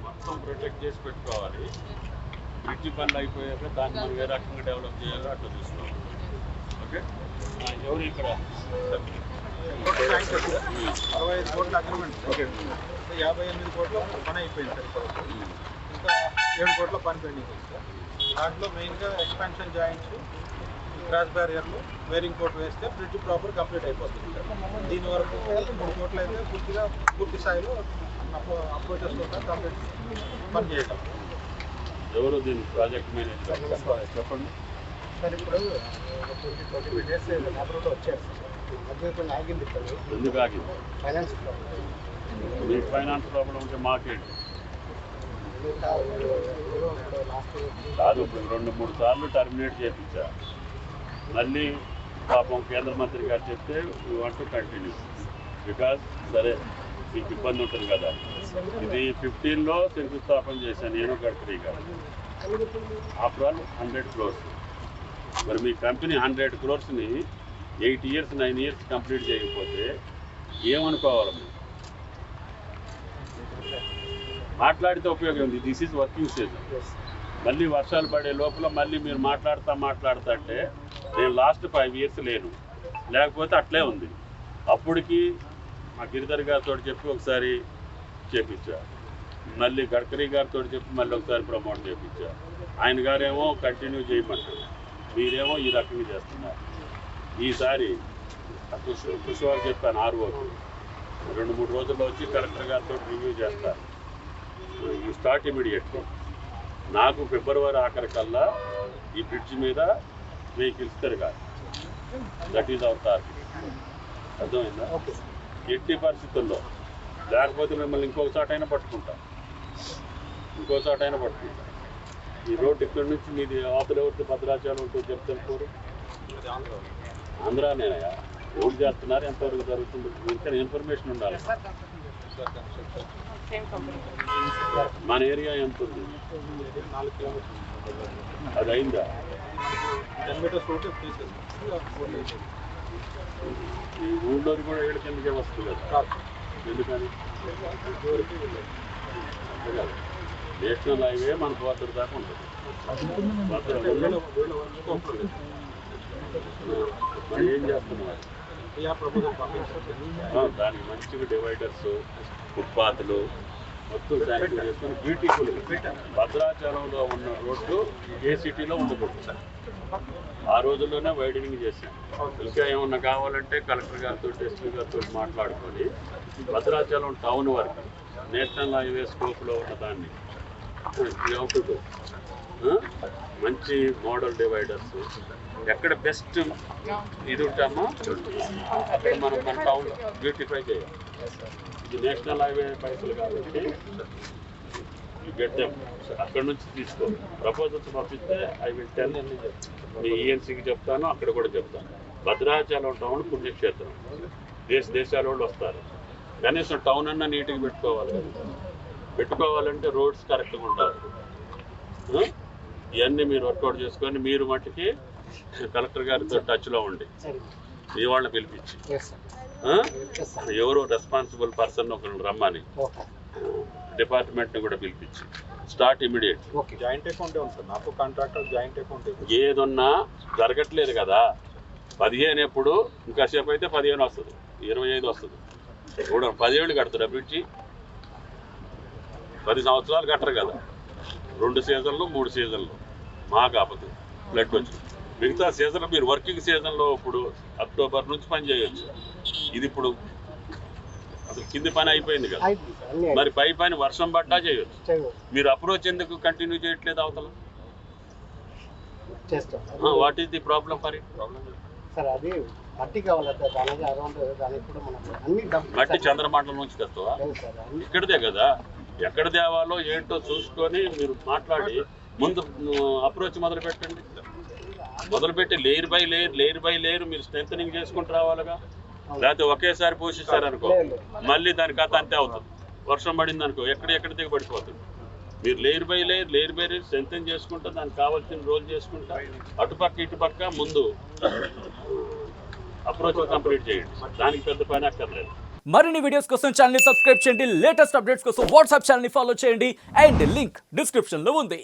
మొత్తం ప్రొటెక్ట్ చేసి పెట్టుకోవాలి. బ్రిడ్జి పనులు అయిపోయాక దాన్ని మనం ఏ రకంగా డెవలప్ చేయాలో అట్లా చూసుకోవాలి. ఓకే, ఎవరు ఇక్కడ 65 కోట్ల అగ్రిమెంట్, 58 కోట్ల పని అయిపోయింది సార్. ఇంకా 7 కోట్ల పని పెండింగ్ ఉంది సార్. దాంట్లో మెయిన్గా ఎక్స్పాన్షన్ జాయింట్స్, క్రాస్ బ్యారియర్లు, వేరింగ్ కోట్ వేస్తే బ్రిడ్జ్ ప్రాపర్ కంప్లీట్ అయిపోతుంది సార్. దీని వరకు 3 కోట్లు అయితే పూర్తి స్థాయిలో అప్రోచెస్ కంప్లీట్ పని చేయడం. ఎవరు దీని ప్రాజెక్ట్ మేనేజర్ చెప్పండి సార్. ఇప్పుడు 20 డేస్ లేబర్లో వచ్చారు సార్. ఆగింది సార్. ఎందుకు ఆగింది? ఫైనాన్స్ మీకు ఫైనాన్స్ ప్రాబ్లం ఉంటే మాకేంటి కాదు. ఇప్పుడు 2-3 సార్లు టర్మినేట్ చేయించా. మళ్ళీ పాపం కేంద్ర మంత్రి గారు చెప్తే we want to continue because సరే మీకు ఇబ్బంది ఉంటుంది కదా. ఇది 15లో శంకుస్థాపన చేశాను నేను, గడ్కరీ గారు. After all 100 crores. మరి మీ కంపెనీ 100 crores-ని 8 years 9 years కంప్లీట్ చేయకపోతే ఏమనుకోవాలి? మాట్లాడితే ఉపయోగం ఉంది. This is working stage. మళ్ళీ వర్షాలు పడే లోపల మళ్ళీ మీరు మాట్లాడుతా అంటే నేను లాస్ట్ 5 years లేను, లేకపోతే అట్లే ఉంది. అప్పటికి మా గిరిధర్ గారితో చెప్పి ఒకసారి చేపించా, మళ్ళీ గడ్కరీ గారితో చెప్పి మళ్ళీ ఒకసారి ప్రమోట్ చేయించా. ఆయన గారేమో కంటిన్యూ చేయమంటారు, మీరేమో ఈ రకంగా చేస్తున్నారు. ఈసారి కుషవారు చెప్పాను ఆర్ఓకి 2-3 రోజుల్లో వచ్చి కలెక్టర్ గారితో రివ్యూ చేస్తారు. You start immediately. నాకు ఫిబ్రవరి ఆఖరికల్లా ఈ బ్రిడ్జ్ మీద వెహికల్స్ తిరగాలి. That is our target. అర్థమైందా? ఎట్టి పరిస్థితుల్లో లేకపోతే మిమ్మల్ని ఇంకొక చోటైనా పట్టుకుంటా. ఈ రోడ్డు ఇక్కడి నుంచి మీది అవతల ఎవరికి భద్రాచలం ఉంటుంది చెప్తాను. ఆంధ్రానేనయా ఎవరు చేస్తున్నారు, ఎంతవరకు జరుగుతుంది, ఇంకా ఇన్ఫర్మేషన్ ఉండాలి. మన ఏరియా ఎంత ఉంది? 4 kilometers. అది అయిందా? 10 meters రోడ్ ఈ ఊళ్ళోది కూడా 7 కిందకే వస్తుంది కదా. ఎందుకని? నేషనల్ హైవే మన పోతరు దాకా ఉంటుంది. మరి ఏం చేస్తున్నారు? దానికి మంచిగా డివైడర్స్, ఫుట్పాత్లు మొత్తం శాంక్షన్ చేసుకుని బ్యూటిఫుల్. భద్రాచలంలో ఉన్న రోడ్డు ఏ సిటీలో ఉండకూడదు. ఆ రోజుల్లోనే వైడనింగ్ చేశాను. ఇంకా ఏమన్నా కావాలంటే కలెక్టర్ గారితో ఎస్పీ గారితో మాట్లాడుకొని భద్రాచలం టౌన్ వరకు నేషనల్ హైవే స్కోప్లో ఉన్న దాన్ని మంచి మోడల్ డివైడర్స్ ఎక్కడ బెస్ట్ ఇది ఉంటామో అక్కడ మనం మన టౌన్ బ్యూటిఫై చేయాలి. ఇది నేషనల్ హైవే పైసలు కాబట్టి గెట్ అక్కడ నుంచి తీసుకో. ప్రపోజల్స్ పంపిస్తే ఐ విల్ టెల్ మీ ఈఎన్సీకి చెప్తాను, అక్కడ కూడా చెప్తాను. భద్రాచలం టౌన్ పుణ్యక్షేత్రం, దేశాల వాళ్ళు వస్తారు. కనీసం టౌన్ అన్నా నీట్గా పెట్టుకోవాలంటే రోడ్స్ కరెక్ట్గా ఉండాలి. ఇవన్నీ మీరు వర్కౌట్ చేసుకొని మీరు మట్టుకి కలెక్టర్ గారితో టచ్లో ఉండి మీ వాళ్ళని పిలిపించి ఎవరో రెస్పాన్సిబుల్ పర్సన్ ఒకరిని రమ్మని డిపార్ట్మెంట్ని కూడా పిలిపించి స్టార్ట్ ఇమీడియట్. జాయింట్ అకౌంట్ ఉంది సార్, నాకు కాంట్రాక్టర్ జాయింట్ అకౌంట్. ఏదన్నా జరగట్లేదు కదా. 15 ఎప్పుడు ఇంకాసేపు అయితే 15 వస్తుంది, 25 వస్తుంది. కూడా 10 ఏళ్ళు కడతారు బ్రిడ్జి. 10 సంవత్సరాలు కట్టరు కదా. 2 సీజన్లు 3 సీజన్లు మా కాకపోతే ఫ్లడ్ వచ్చింది. మిగతా సీజన్ మీరు వర్కింగ్ సీజన్లో ఇప్పుడు అక్టోబర్ నుంచి పని చేయొచ్చు. ఇది ఇప్పుడు అసలు కింది పని అయిపోయింది కదా, మరి పై పని వర్షం పడ్డా చేయొచ్చు. మీరు అప్రోచ్ ఎందుకు కంటిన్యూ చేయట్లేదు అవతల? What is the problem? మట్టి చంద్రమండలం నుంచి తెస్తావా? ఇక్కడదే కదా. ఎక్కడ తేవాలో ఏంటో చూసుకొని మీరు మాట్లాడి ముందు అప్రోచ్ మొదలు పెట్టండి. మొదలుపెట్టి లేయర్ బై లేయర్ మీరు స్ట్రెంథనింగ్ చేసుకుంటూ రావాలిగా. లేకపోతే ఒకేసారి పోషిస్తారనుకో మళ్ళీ దాని కథ అంతే అవుతుంది. వర్షం పడింది అనుకో ఎక్కడ దిగబడిపోతుంది. మీరు లేయర్ బై లేయర్ స్ట్రెంథెన్ చేసుకుంటా దానికి కావాల్సిన రోల్ చేసుకుంటా అటుపక్క ఇటుపక్క ముందు అప్రోచ్ కంప్లీట్ చేయండి. దానికి పెద్ద పని అక్కర్లేదు. మరిన్ని వీడియోస్ కోసం ఛానల్ ని సబ్స్క్రైబ్ చేయండి. లేటెస్ట్ అప్డేట్స్ కోసం వాట్సాప్ ఛానల్ ని ఫాలో చేయండి. అండ్ లింక్ డిస్క్రిప్షన్ లో ఉంది.